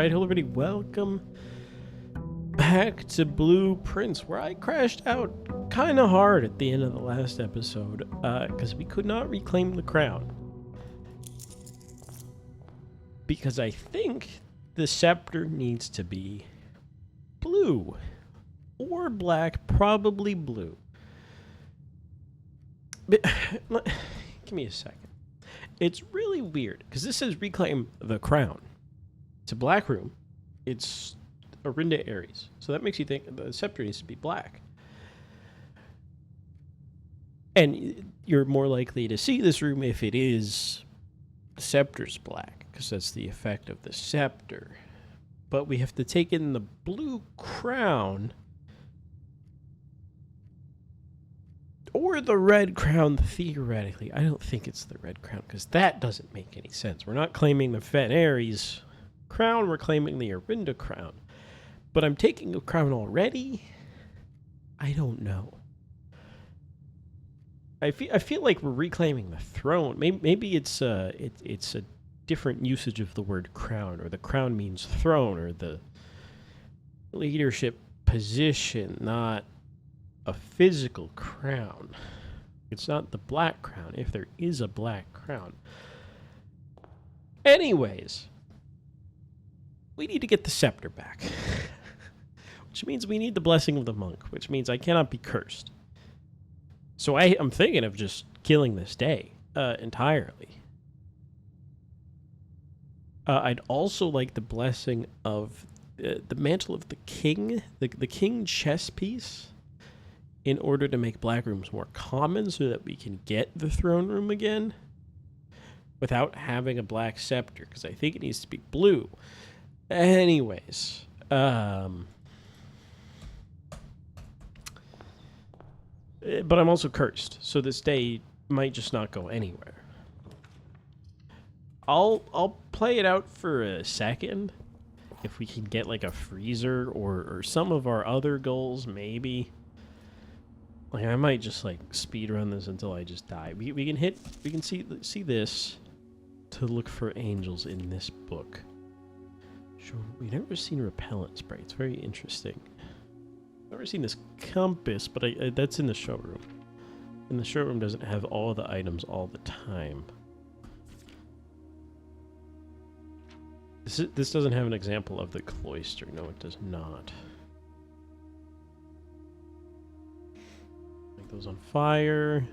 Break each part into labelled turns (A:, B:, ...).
A: Alright, hello everybody, welcome back to Blueprints, where I crashed out kind of hard at the end of the last episode, because we could not reclaim the crown. Because I think the scepter needs to be blue. Or black, probably blue. But, give me a second. It's really weird, because this says reclaim the crown. It's a black room. It's Orinda Aries. So that makes you think the scepter needs to be black. And you're more likely to see this room if it is the scepter's black, because that's the effect of the scepter. But we have to take in the blue crown or the red crown, theoretically. I don't think it's the red crown, because that doesn't make any sense. We're not claiming the Fen Aries crown, we're claiming the Orinda crown. But I'm taking a crown already? I don't know. I feel like we're reclaiming the throne. Maybe it's a different usage of the word crown, or the crown means throne, or the leadership position, not a physical crown. It's not the black crown, if there is a black crown. Anyways, we need to get the scepter back. Which means we need the blessing of the monk, which means I cannot be cursed. So I'm thinking of just killing this day entirely. I'd also like the blessing of the mantle of the king, the king chess piece, in order to make black rooms more common so that we can get the throne room again without having a black scepter, because I think it needs to be blue. Anyways, but I'm also cursed, so this day might just not go anywhere. I'll play it out for a second. If we can get like a freezer or some of our other goals, maybe. Like I might just like speed run this until I just die. We can see this to look for angels in this book. Sure, we've never seen repellent spray. It's very interesting. Never seen this compass, but that's in the showroom. And the showroom doesn't have all the items all the time. This doesn't have an example of the cloister. No, it does not. Light those on fire.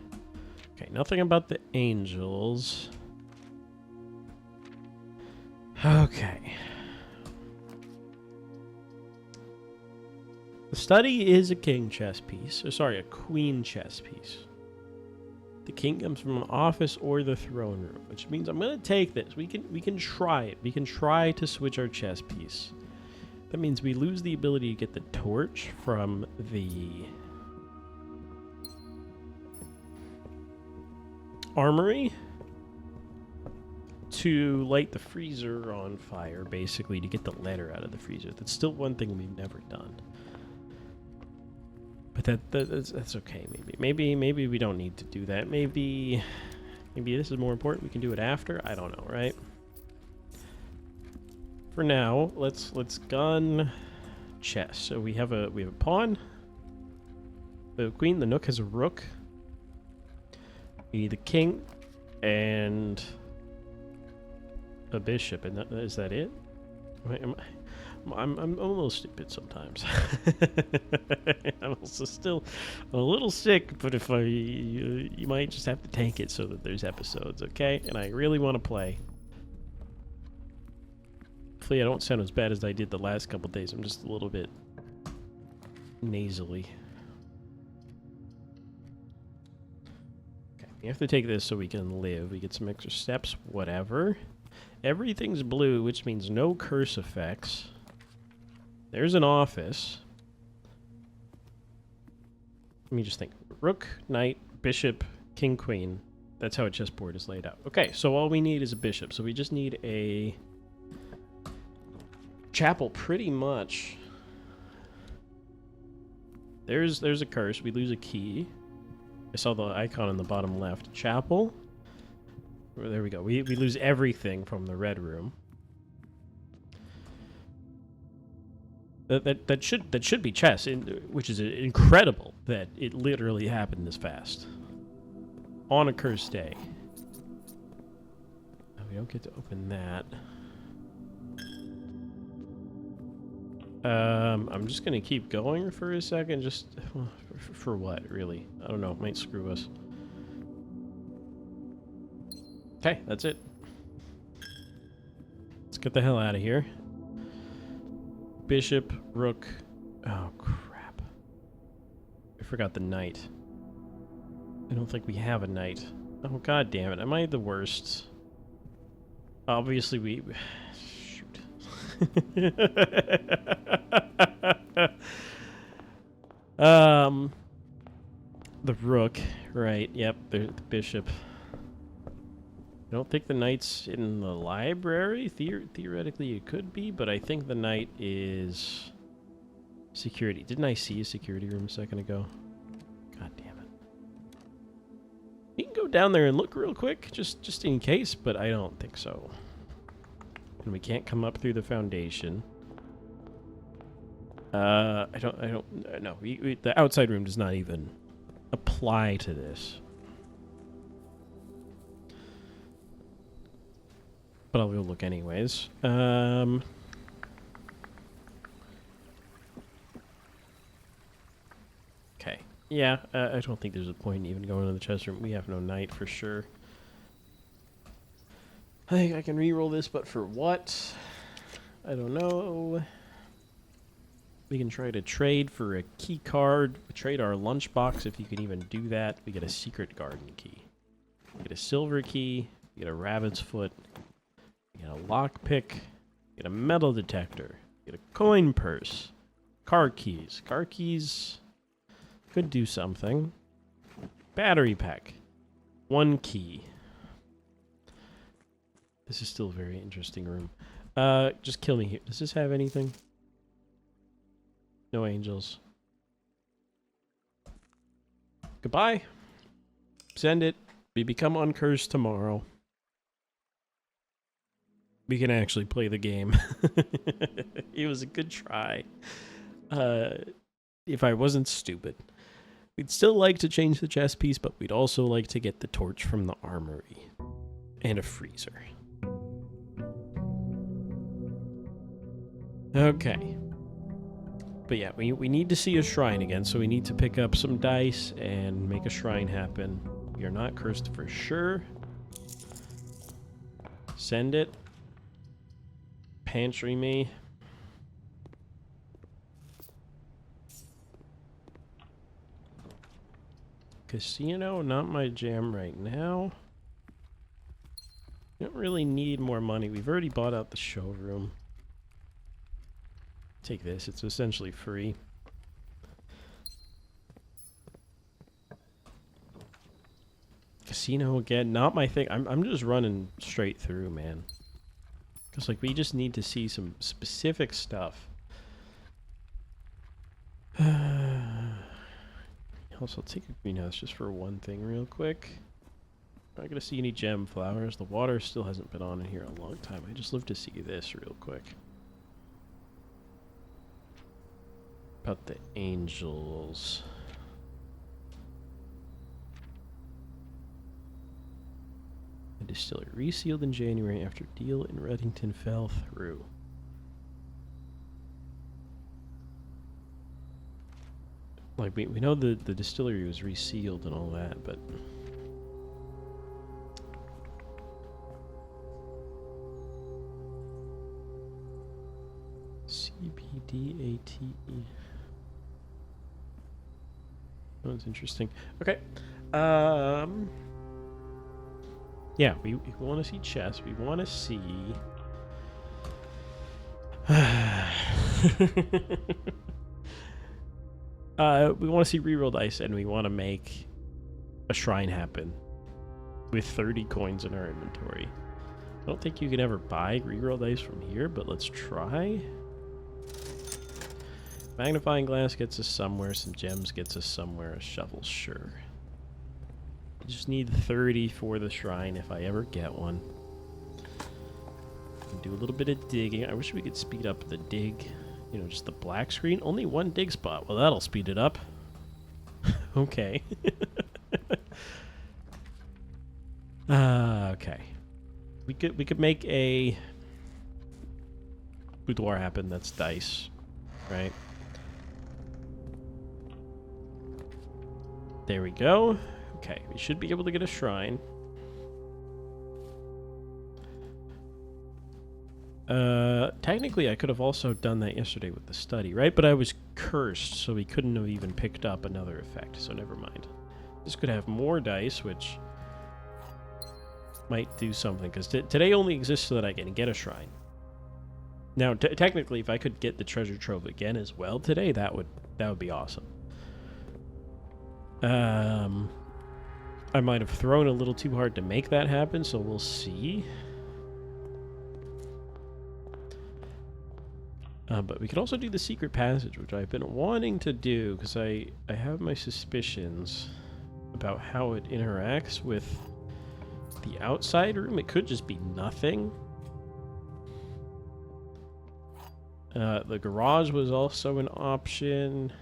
A: Okay, nothing about the angels. Okay. The study is a king chess piece. Or sorry, a queen chess piece. The king comes from an office or the throne room, which means I'm going to take this. We can try it. We can try to switch our chess piece. That means we lose the ability to get the torch from the armory to light the freezer on fire, basically, to get the letter out of the freezer. That's still one thing we've never done. But that's okay, maybe we don't need to do that. Maybe this is more important. We can do it after. I don't know, right? For now, let's gun chess. So we have a pawn, the queen. The nook has a rook. We need the king and a bishop, and is that it? I'm a little stupid sometimes. I'm also still a little sick, but if you might just have to tank it so that there's episodes, okay? And I really want to play. Hopefully I don't sound as bad as I did the last couple days. I'm just a little bit nasally. Okay, we have to take this so we can live. We get some extra steps, whatever. Everything's blue, which means no curse effects. There's an office. Let me just think. Rook, knight, bishop, king, queen. That's how a chessboard is laid out. Okay, so all we need is a bishop. So we just need a chapel, pretty much. There's a curse. We lose a key. I saw the icon in the bottom left. Chapel. There we go. We lose everything from the red room. That should be chess, which is incredible that it literally happened this fast on a cursed day. We don't get to open that. I'm just gonna keep going for a second. Just for what, really? I don't know. It might screw us. Okay, that's it. Let's get the hell out of here. Bishop, rook. Oh, crap. I forgot the knight. I don't think we have a knight. Oh, god damn it. Am I the worst? Obviously, we... Shoot. The rook. Right, yep, the bishop. I don't think the knight's in the library. Theoretically, it could be, but I think the knight is security. Didn't I see a security room a second ago? God damn it. You can go down there and look real quick, just in case, but I don't think so. And we can't come up through the foundation. No, the outside room does not even apply to this. But I'll go look anyways. Okay. Yeah, I don't think there's a point in even going to the chest room. We have no knight for sure. I think I can reroll this, but for what? I don't know. We can try to trade for a key card. Trade our lunchbox if you can even do that. We get a secret garden key. We get a silver key. We get a rabbit's foot. We get a lockpick. We get a metal detector. We get a coin purse. Car keys. Car keys could do something. Battery pack. 1 key. This is still a very interesting room. Just kill me here. Does this have anything? No angels. Goodbye. Send it. We become uncursed tomorrow. We can actually play the game. It was a good try. If I wasn't stupid. We'd still like to change the chess piece, but we'd also like to get the torch from the armory. And a freezer. Okay. But yeah, we need to see a shrine again, so we need to pick up some dice and make a shrine happen. We are not cursed for sure. Send it. Pantry me. Casino, not my jam right now. We don't really need more money. We've already bought out the showroom. Take this, it's essentially free. Casino again, not my thing. I'm just running straight through, man. Because, like, we just need to see some specific stuff. Also, I'll take a greenhouse just for one thing real quick. I'm not going to see any gem flowers. The water still hasn't been on in here a long time. I just love to see this real quick. About the angels. The distillery resealed in January after deal in Reddington fell through. Like, we know the distillery was resealed and all that, but... CBDATE. Oh, that's interesting. Okay. Yeah, we want to see chess. We want to see... we want to see reroll dice, and we want to make a shrine happen with 30 coins in our inventory. I don't think you can ever buy reroll dice from here, but let's try. Magnifying glass gets us somewhere. Some gems gets us somewhere. A shovel, sure. I just need 30 for the shrine if I ever get one. Do a little bit of digging. I wish we could speed up the dig you know, just the black screen. Only one dig spot. Well, that'll speed it up. Okay. Okay. We could make a boudoir happen. That's dice, right? There we go. Okay, we should be able to get a shrine. Technically, I could have also done that yesterday with the study, right? But I was cursed, so we couldn't have even picked up another effect, so never mind. This could have more dice, which might do something, because today only exists so that I can get a shrine. Now, technically, if I could get the treasure trove again as well today, that would be awesome. I might have thrown a little too hard to make that happen, so we'll see. But we could also do the secret passage, which I've been wanting to do, because I have my suspicions about how it interacts with the outside room. It could just be nothing. The garage was also an option.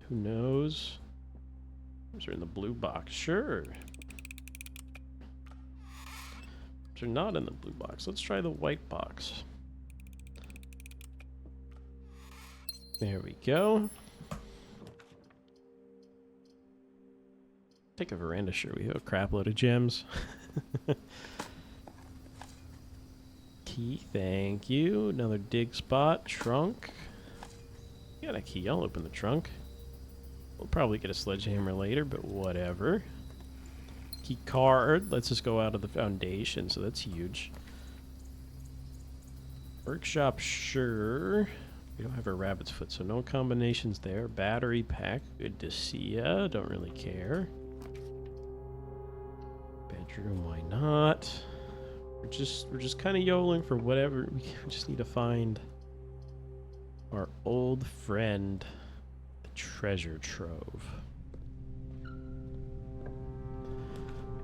A: Who knows? Those are in the blue box. Sure. Those are not in the blue box. Let's try the white box. There we go. Take a veranda, sure. We have a crap load of gems. Key, thank you. Another dig spot. Trunk. Got a key. I'll open the trunk. We'll probably get a sledgehammer later, but whatever. Key card lets us go out of the foundation, so that's huge. Workshop, sure. We don't have a rabbit's foot, so no combinations there. Battery pack, good to see ya. Don't really care. Bedroom, why not? We're just kind of yodeling for whatever. We just need to find our old friend, the treasure trove,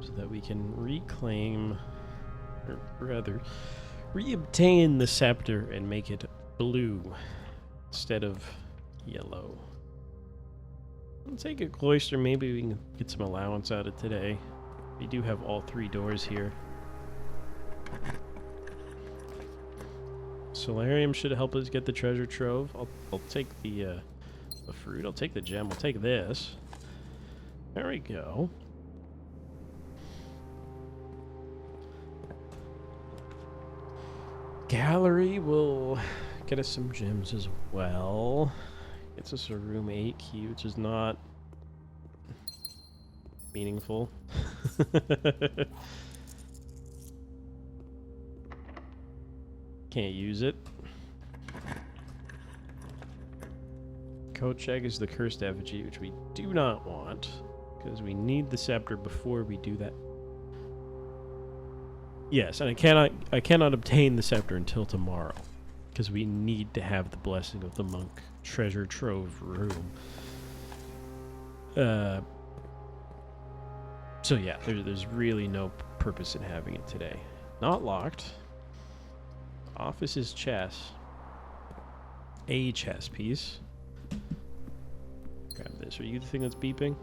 A: so that we can reclaim, or rather, reobtain the scepter and make it blue instead of yellow. Let's take a cloister. Maybe we can get some allowance out of today. We do have all 3 doors here. Solarium should help us get the treasure trove. I'll take the fruit. I'll take the gem. I'll take this. There we go. Gallery will get us some gems as well. Gets us a room 8 key, which is not meaningful. Can't use it. Coat check is the cursed effigy, which we do not want, because we need the scepter before we do that. Yes, and I cannot obtain the scepter until tomorrow, because we need to have the blessing of the monk treasure trove room. So yeah, there's really no purpose in having it today. Not locked. Office is chess. A chess piece. Grab this. Are you the thing that's beeping?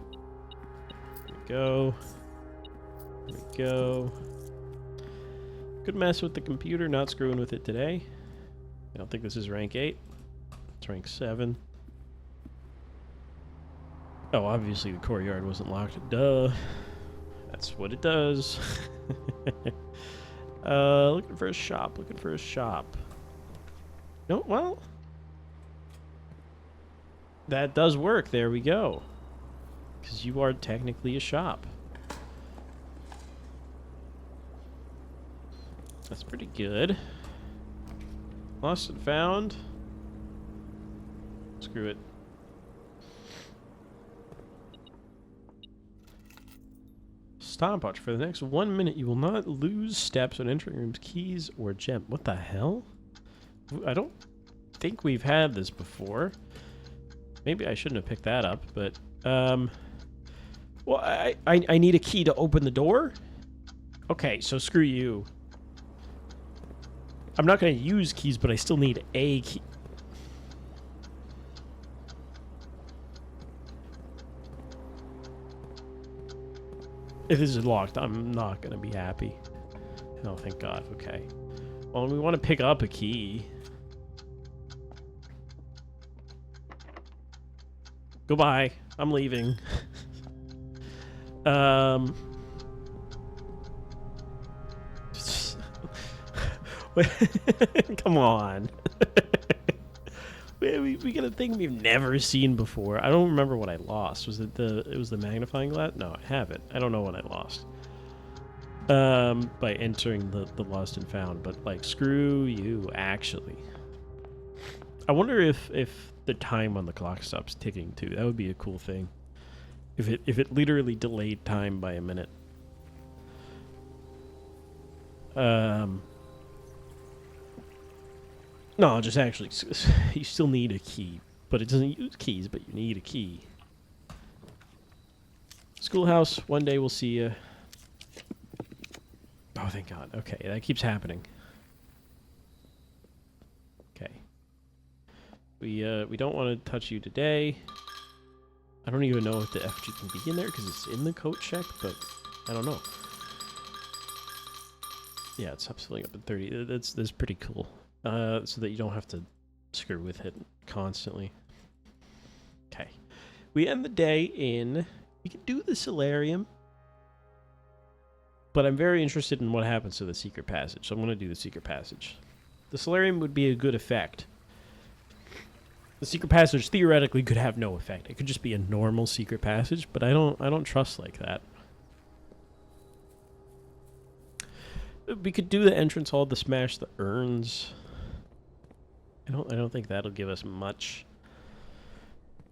A: There we go. There we go. Could mess with the computer, not screwing with it today. I don't think this is rank 8. It's rank 7. Oh, obviously the courtyard wasn't locked. Duh. That's what it does. Looking for a shop. Looking for a shop. No, well. That does work. There we go. Because you are technically a shop. That's pretty good. Lost and found. Screw it. Stopwatch. For the next 1 minute, you will not lose steps when entering rooms, keys, or gem. What the hell? I don't think we've had this before. Maybe I shouldn't have picked that up, but well, I need a key to open the door? Okay, so screw you. I'm not going to use keys, but I still need a key. If this is locked, I'm not gonna be happy. Oh, thank God. Okay. Well, we want to pick up a key. Goodbye. I'm leaving. Come on. we got a thing we've never seen before. I don't remember what I lost. Was it the magnifying glass? No, I haven't. I don't know what I lost. By entering the lost and found, but like screw you, actually. I wonder if the time on the clock stops ticking too. That would be a cool thing. If it literally delayed time by a minute. No, just actually, you still need a key, but it doesn't use keys, but you need a key. Schoolhouse, one day we'll see you. Oh, thank God. Okay, that keeps happening. Okay. We don't want to touch you today. I don't even know if the effigy can be in there because it's in the coat check, but I don't know. Yeah, it stops filling up at 30. That's pretty cool. So that you don't have to screw with it constantly. Okay. We end the day in... We can do the solarium. But I'm very interested in what happens to the secret passage, so I'm going to do the secret passage. The solarium would be a good effect. The secret passage theoretically could have no effect. It could just be a normal secret passage, but I don't trust like that. We could do the entrance hall to smash the urns. I don't think that'll give us much.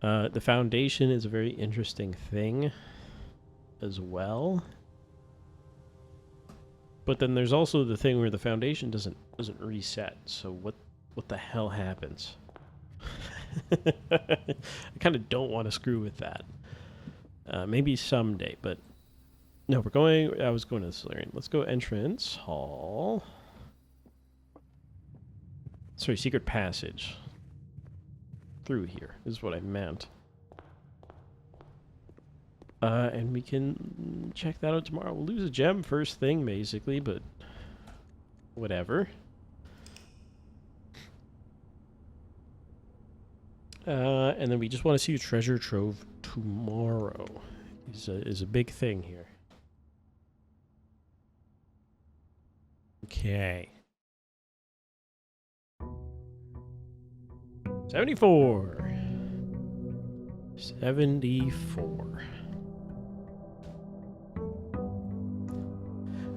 A: The foundation is a very interesting thing as well. But then there's also the thing where the foundation doesn't reset. So what the hell happens? I kind of don't want to screw with that. Maybe someday, but no, I was going to the solarium. Let's go entrance hall. Sorry, secret passage. Through here is what I meant. And we can check that out tomorrow. We'll lose a gem first thing, basically, but whatever. And then we just want to see a treasure trove tomorrow. Is a big thing here. Okay. 74. 74.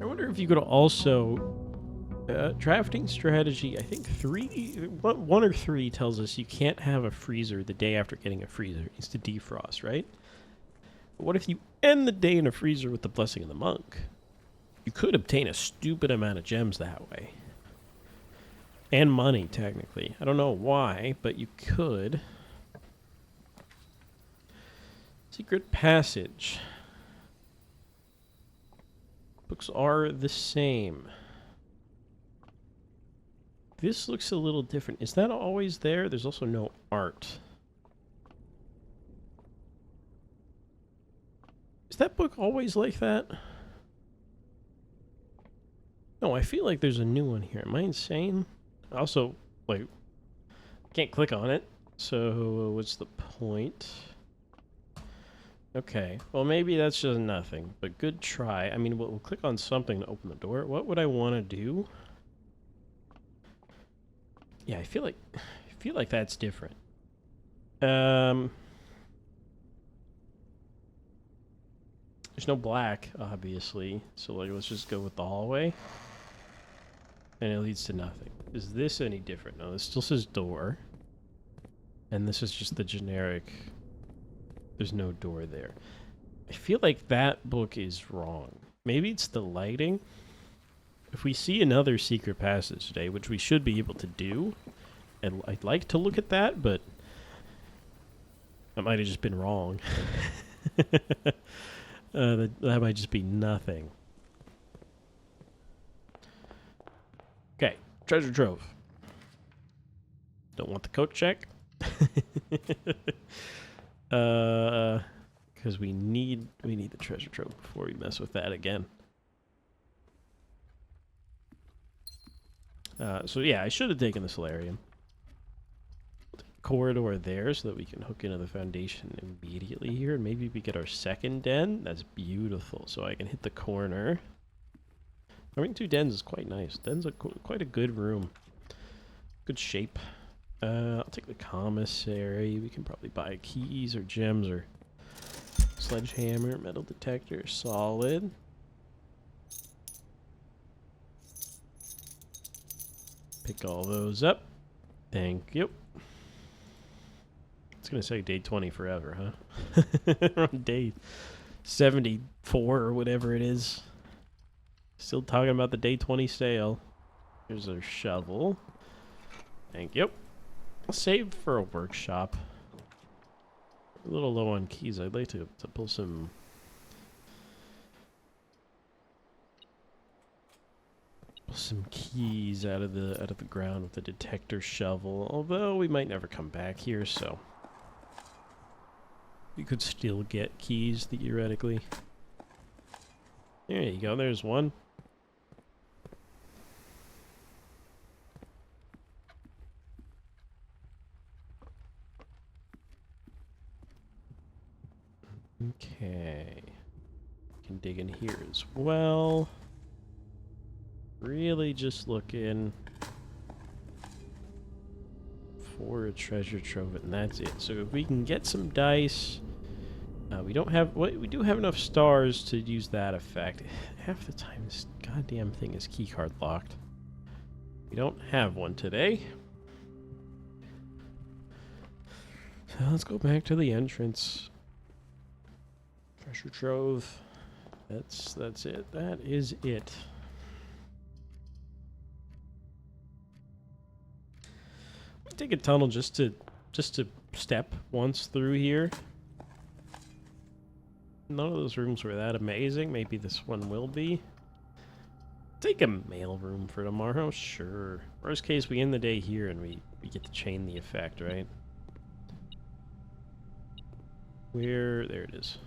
A: I wonder if you could also... drafting strategy, I think 1 or 3 tells us you can't have a freezer the day after getting a freezer. It needs to defrost, right? But what if you end the day in a freezer with the Blessing of the Monk? You could obtain a stupid amount of gems that way. And money, technically. I don't know why, but you could. Secret passage. Books are the same. This looks a little different. Is that always there? There's also no art. Is that book always like that? No, I feel like there's a new one here. Am I insane? Also, like, can't click on it. So, what's the point? Okay. Well, maybe that's just nothing. But good try. I mean, we'll click on something to open the door. What would I want to do? Yeah, I feel like that's different. There's no black, obviously. So like, let's just go with the hallway. And it leads to nothing. Is this any different? No, this still says door. And this is just the generic. There's no door there. I feel like that book is wrong. Maybe it's the lighting. If we see another secret passage today, which we should be able to do, and I'd like to look at that, but that might have just been wrong. That might just be nothing. Okay, treasure trove. Don't want the coat check. because we need the treasure trove before we mess with that again. So yeah, I should have taken the solarium. Corridor there so that we can hook into the foundation immediately here, and maybe we get our second den. That's beautiful. So I can hit the corner. Having 2 dens is quite nice. Den's quite a good room. Good shape. I'll take the commissary. We can probably buy keys or gems or sledgehammer, metal detector, solid. Pick all those up. Thank you. It's going to say day 20 forever, huh? We're on day 74 or whatever it is. Still talking about the day 20 sale. Here's our shovel. Thank you. I'll save for a workshop. A little low on keys. I'd like to pull some... keys out of the ground with the detector shovel. Although we might never come back here, so... we could still get keys, theoretically. There you go, there's one. Okay. Can dig in here as well. Really just looking for a treasure trove, and that's it. So if we can get some dice, we don't have. We do have enough stars to use that effect. Half the time, this goddamn thing is keycard locked. We don't have one today. So let's go back to the entrance. Treasure trove. That's it. That is it. Take a tunnel just to step once through here. None of those rooms were that amazing. Maybe this one will be. Take a mail room for tomorrow, sure. Worst case, we end the day here and we get to chain the effect, right? There it is.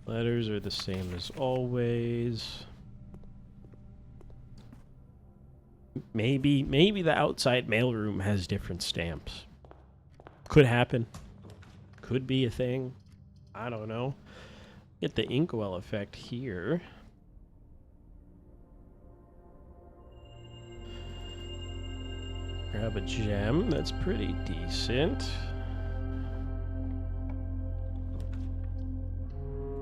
A: Letters are the same as always. Maybe the outside mailroom has different stamps. Could happen. Could be a thing. I don't know. Get the inkwell effect here. Grab a gem. That's pretty decent.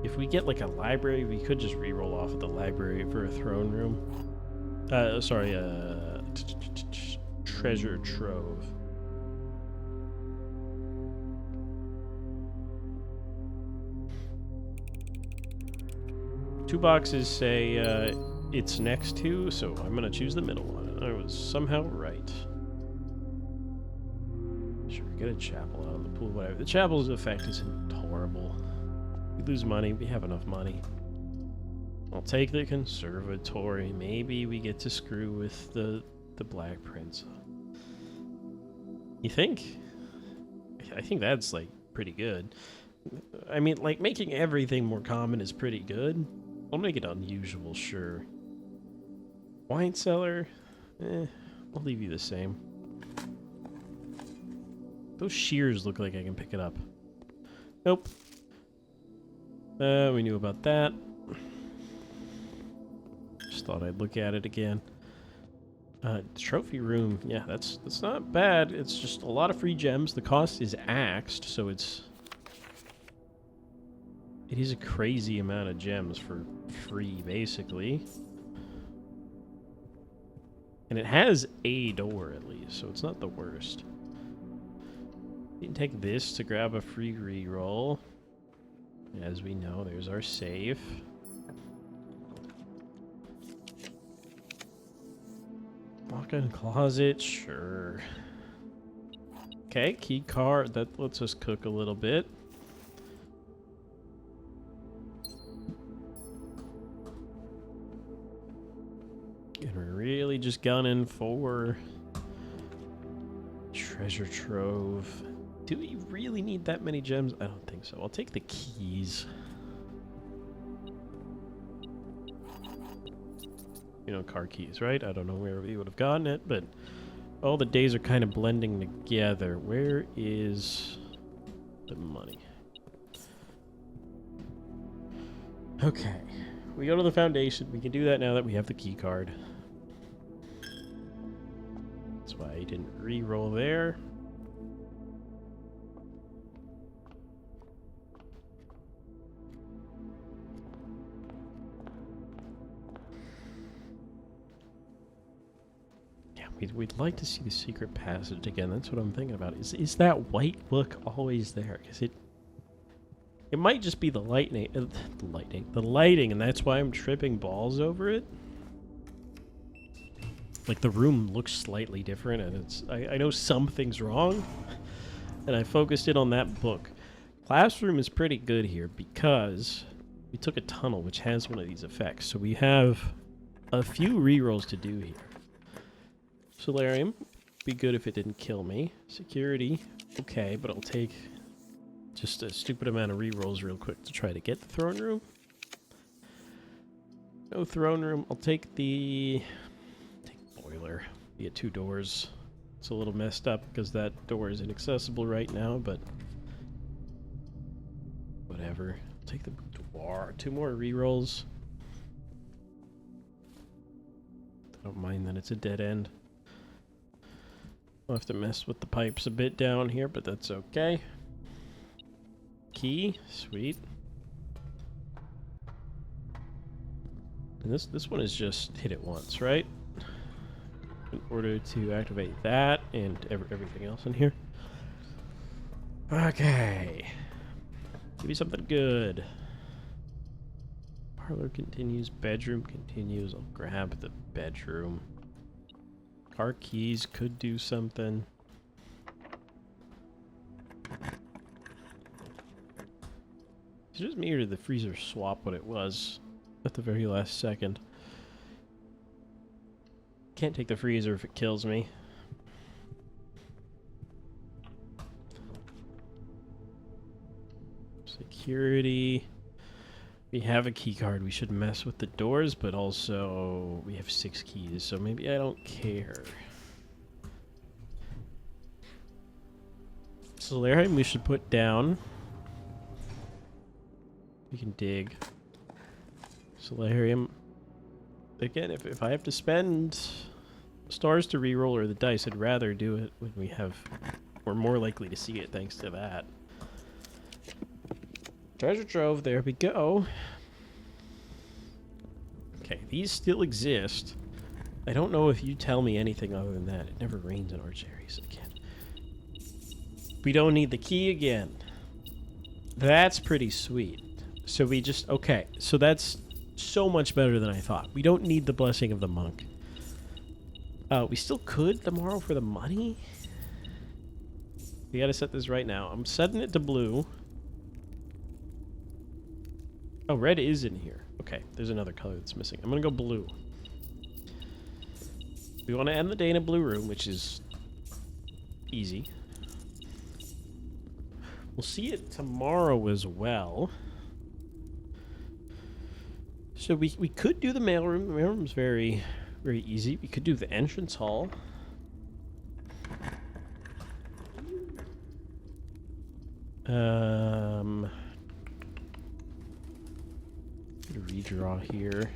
A: If we get like a library, we could just re-roll off of the library for a throne room. Sorry, treasure trove. Two boxes say it's next to, so I'm gonna choose the middle one. I was somehow right. Sure, get a chapel out of the pool, whatever. The chapel's effect isn't horrible. We lose money, we have enough money. I'll take the conservatory. Maybe we get to screw with the Black Prince. You think? I think that's, like, pretty good. I mean, like, making everything more common is pretty good. I'll make it unusual, sure. Wine cellar? I'll leave you the same. Those shears look like I can pick it up. Nope. We knew about that. Just thought I'd look at it again. Trophy room. Yeah, that's not bad. It's just a lot of free gems. The cost is axed, so it is a crazy amount of gems for free, basically. And it has a door, at least, so it's not the worst. You can take this to grab a free reroll. As we know, there's our save. Walk-in closet, sure. Okay, key card. That lets us cook a little bit. And we're really just gunning for treasure trove. Do we really need that many gems? I don't think so. I'll take the keys. You know, car keys, right? I don't know where we would have gotten it, but all the days are kind of blending together. Where is the money? Okay. We go to the foundation. We can do that now that we have the key card. That's why I didn't re-roll there. We'd like to see the secret passage again. That's what I'm thinking about. Is that white book always there? Because it might just be the lighting, and that's why I'm tripping balls over it. Like the room looks slightly different, and I know something's wrong, and I focused in on that book. Classroom is pretty good here because we took a tunnel, which has one of these effects. So we have a few rerolls to do here. Solarium, be good if it didn't kill me. Security, okay, but I'll take just a stupid amount of rerolls real quick to try to get the throne room. No throne room. I'll take the boiler. You get 2 doors. It's a little messed up because that door is inaccessible right now, but whatever. I'll take the boudoir. 2 more rerolls. I don't mind that it's a dead end. I'll have to mess with the pipes a bit down here, but that's okay. Key, sweet. And this one is just hit it once, right? In order to activate that and everything else in here. Okay. Give me something good. Parlor continues, bedroom continues. I'll grab the bedroom. Car keys could do something. Is it just me or did the freezer swap what it was at the very last second? Can't take the freezer if it kills me. Security. We have a key card. We should mess with the doors, but also we have 6 keys, so maybe I don't care. Solarium we should put down. We can dig. Solarium. Again, if I have to spend stars to reroll or the dice, I'd rather do it when we're more likely to see it thanks to that. Treasure trove, there we go. Okay, these still exist. I don't know if you tell me anything other than that. It never rains in Arch Aries again. We don't need the key again. That's pretty sweet. So we just... Okay, so that's so much better than I thought. We don't need the blessing of the monk. We still could tomorrow for the money. We gotta set this right now. I'm setting it to blue. Oh, red is in here. Okay, there's another color that's missing. I'm gonna go blue. We want to end the day in a blue room, which is easy. We'll see it tomorrow as well. So we could do the mailroom. The mailroom's very, very easy. We could do the entrance hall. Redraw here.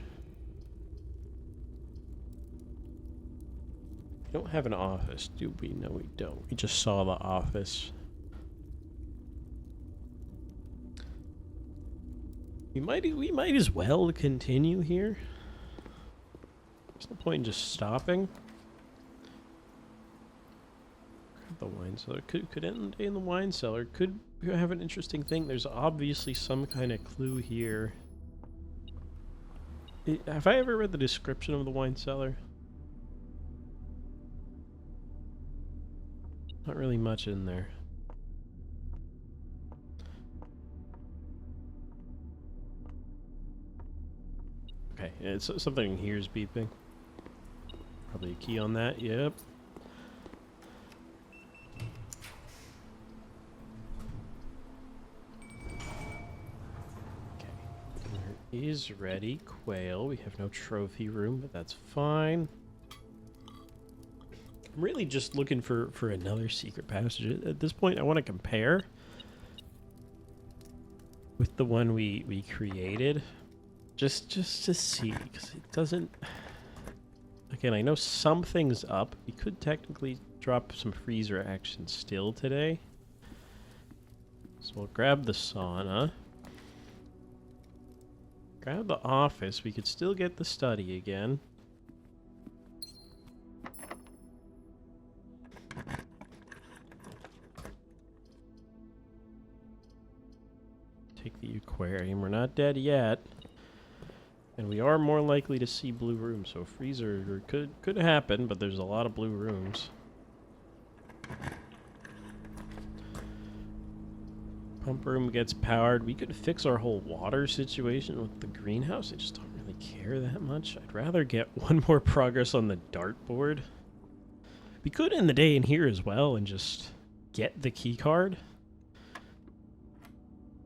A: We don't have an office, do we? No, we don't. We just saw the office. We might as well continue here. There's no point in just stopping. Grab the wine cellar. Could end the day in the wine cellar. Could have an interesting thing. There's obviously some kind of clue here. Have I ever read the description of the wine cellar? Not really much in there. Okay, it's something here is beeping. Probably a key on that, yep. is ready. Quail. We have no trophy room, but that's fine. I'm really just looking for another secret passage. At this point, I want to compare with the one we created. Just to see, because it doesn't... Again, I know something's up. We could technically drop some freezer action still today. So we'll grab the sauna. Grab the office. We could still get the study again. Take the aquarium. We're not dead yet. And we are more likely to see blue rooms, so freezer could happen, but there's a lot of blue rooms. Pump room gets powered. We could fix our whole water situation with the greenhouse. I just don't really care that much. I'd rather get one more progress on the dartboard. We could end the day in here as well and just get the key card.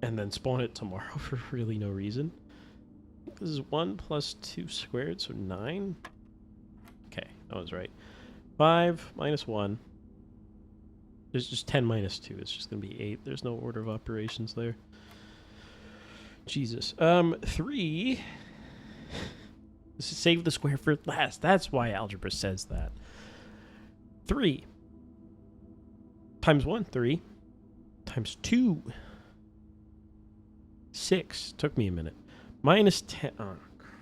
A: And then spawn it tomorrow for really no reason. This is 1 plus 2 squared, so 9. Okay, that was right. 5 minus 1. There's just 10 minus 2. It's just going to be 8. There's no order of operations there. Jesus. 3. This is save the square for last. That's why algebra says that. 3 times 1, 3. Times 2, 6. Took me a minute. Minus 10. Oh, crap.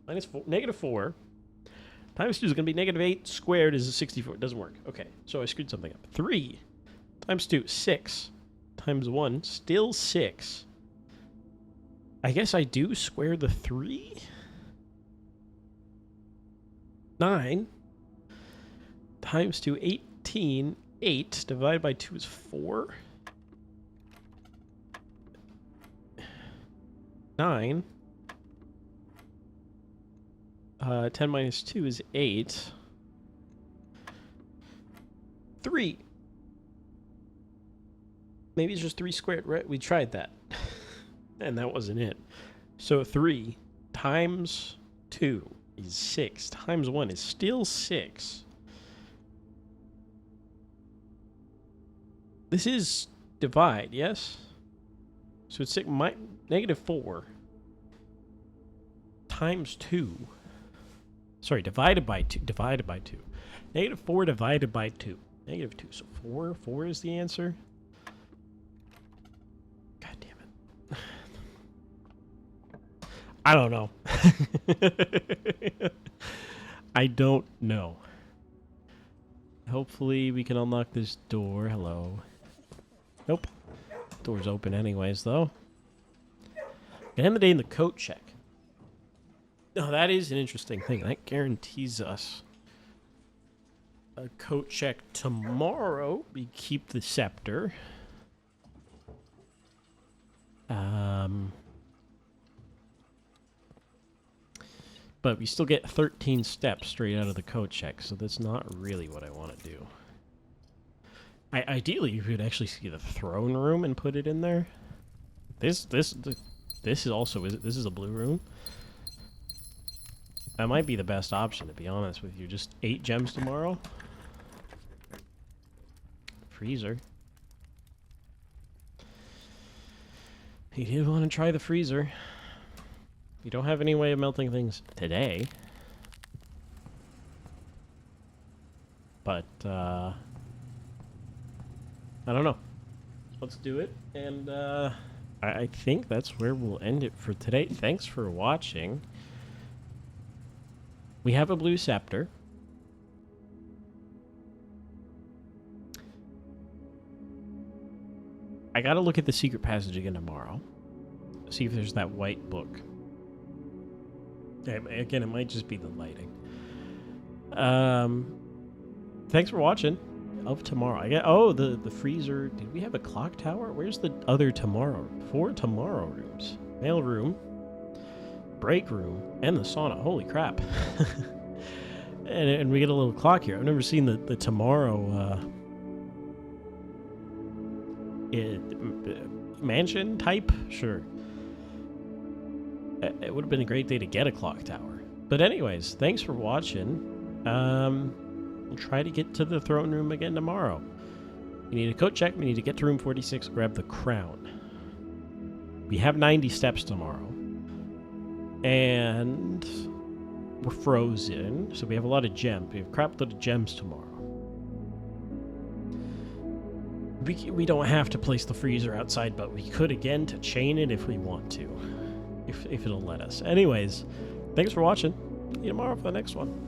A: Minus 4. Negative 4. Times 2 is going to be negative 8. Squared is 64. It doesn't work. Okay, so I screwed something up. 3 times 2, 6. Times 1, still 6. I guess I do square the 3? 9 times 2, 18. 8 divided by 2 is 4. 9. 10 minus 2 is 8. 3. Maybe it's just 3 squared, right? We tried that. And that wasn't it. So 3 times 2 is 6. Times 1 is still 6. This is divide, yes? So it's negative 4 times 2. Sorry, divided by 2. Divided by 2. Negative 4 divided by 2. Negative 2. So 4. 4 is the answer. God damn it. I don't know. I don't know. Hopefully we can unlock this door. Hello. Nope. Door's open anyways, though. End the day in the coat check. Oh, that is an interesting thing. That guarantees us a coat check tomorrow. We keep the scepter. But we still get 13 steps straight out of the coat check, so that's not really what I want to do. Ideally, you could actually see the throne room and put it in there. This is also this is a blue room. That might be the best option, to be honest with you. Just 8 gems tomorrow. Freezer. He did want to try the freezer. You don't have any way of melting things today. But, I don't know. Let's do it. And, I think that's where we'll end it for today. Thanks for watching. We have a blue scepter. I gotta look at the secret passage again tomorrow. See if there's that white book. Again, it might just be the lighting. Thanks for watching. Of tomorrow. The freezer. Did we have a clock tower? Where's the other tomorrow? 4 tomorrow rooms. Mail room. Break room. And the sauna. Holy crap. and we get a little clock here. I've never seen the tomorrow mansion type? Sure. It would have been a great day to get a clock tower. But anyways, thanks for watching. We'll try to get to the throne room again tomorrow. We need a coat check. We need to get to room 46, grab the crown. We have 90 steps tomorrow. And we're frozen, so we have a lot of gems. We have a crap load of gems tomorrow. We don't have to place the freezer outside, but we could again to chain it if we want to. If it'll let us. Anyways, thanks for watching. See you tomorrow for the next one.